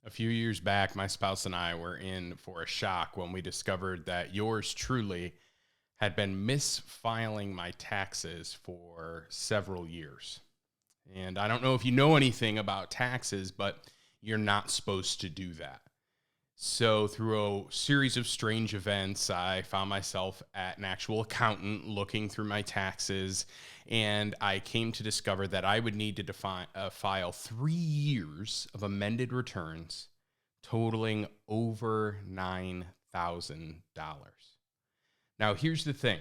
A few years back, my spouse and I were in for a shock when we discovered that yours truly had been misfiling my taxes for several years. And I don't know if you know anything about taxes, but you're not supposed to do that. So, through a series of strange events, I found myself at an actual accountant looking through my taxes, and I came to discover that I would need to file 3 years of amended returns totaling over $9,000. Now, here's the thing,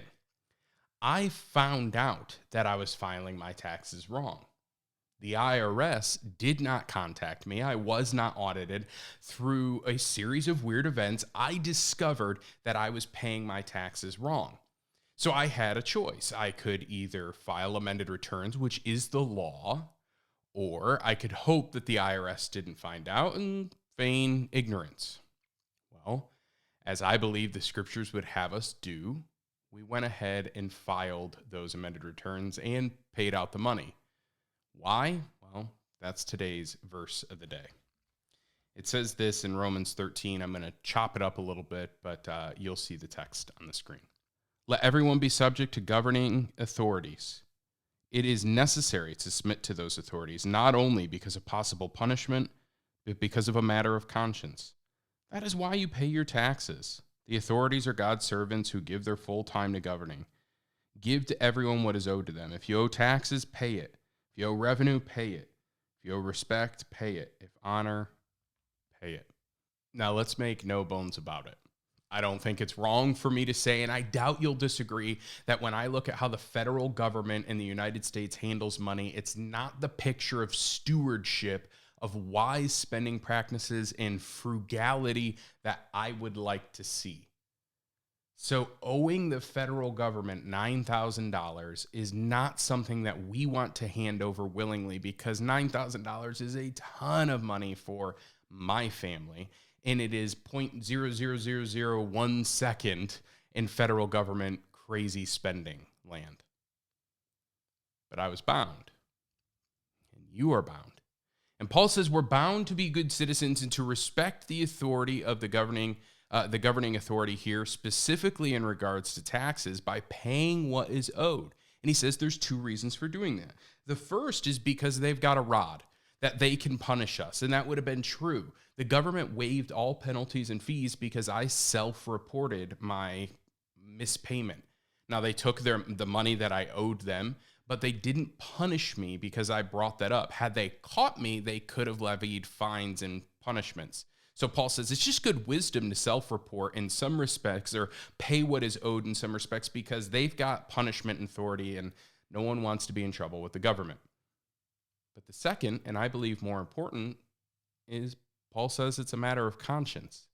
I found out that I was filing my taxes wrong. The IRS did not contact me. I was not audited. Through a series of weird events, I discovered that I was paying my taxes wrong. So I had a choice. I could either file amended returns, which is the law, or I could hope that the IRS didn't find out and feign ignorance. Well, as I believe the scriptures would have us do, we went ahead and filed those amended returns and paid out the money. Why? Well, that's today's verse of the day. It says this in Romans 13. I'm going to chop it up a little bit, but you'll see the text on the screen. Let everyone be subject to governing authorities. It is necessary to submit to those authorities, not only because of possible punishment, but because of a matter of conscience. That is why you pay your taxes. The authorities are God's servants who give their full time to governing. Give to everyone what is owed to them. If you owe taxes, pay it. If you owe revenue, pay it. If you owe respect, pay it. If honor, pay it. Now, let's make no bones about it. I don't think it's wrong for me to say, and I doubt you'll disagree, that when I look at how the federal government in the United States handles money, it's not the picture of stewardship, of wise spending practices and frugality that I would like to see. So owing the federal government $9,000 is not something that we want to hand over willingly, because $9,000 is a ton of money for my family, and it is 0.00001 second in federal government crazy spending land. But I was bound, and you are bound. And Paul says we're bound to be good citizens and to respect the authority of the governing authority here, specifically in regards to taxes, by paying what is owed. And he says there's two reasons for doing that. The first is because they've got a rod that they can punish us, and that would have been true. The government waived all penalties and fees because I self-reported my mispayment. Now, they took the money that I owed them, but they didn't punish me because I brought that up. Had they caught me, they could have levied fines and punishments. So Paul says it's just good wisdom to self-report in some respects, or pay what is owed in some respects, because they've got punishment and authority, and no one wants to be in trouble with the government. But the second, and I believe more important, is Paul says it's a matter of conscience.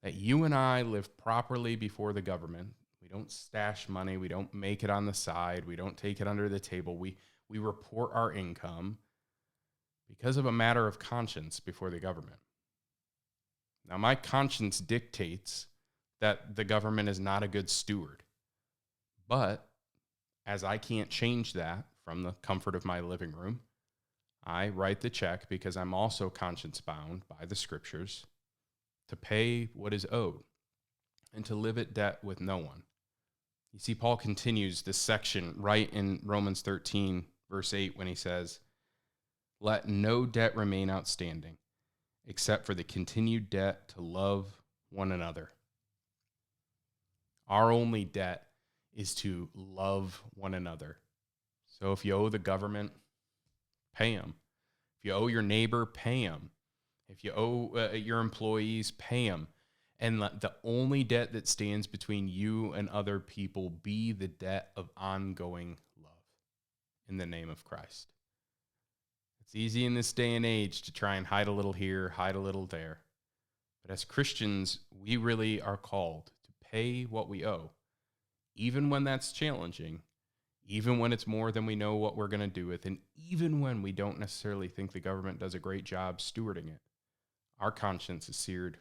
That you and I live properly before the government. We don't stash money. We don't make it on the side. We don't take it under the table. We report our income because of a matter of conscience before the government. Now, my conscience dictates that the government is not a good steward. But as I can't change that from the comfort of my living room, I write the check because I'm also conscience bound by the scriptures to pay what is owed and to live at debt with no one. You see, Paul continues this section right in Romans 13, verse 8, when he says, let no debt remain outstanding, except for the continued debt to love one another. Our only debt is to love one another. So if you owe the government, pay them. If you owe your neighbor, pay them. If you owe your employees, pay them. And let the only debt that stands between you and other people be the debt of ongoing love in the name of Christ. It's easy in this day and age to try and hide a little here, hide a little there. But as Christians, we really are called to pay what we owe, even when that's challenging, even when it's more than we know what we're going to do with, and even when we don't necessarily think the government does a great job stewarding it. Our conscience is seared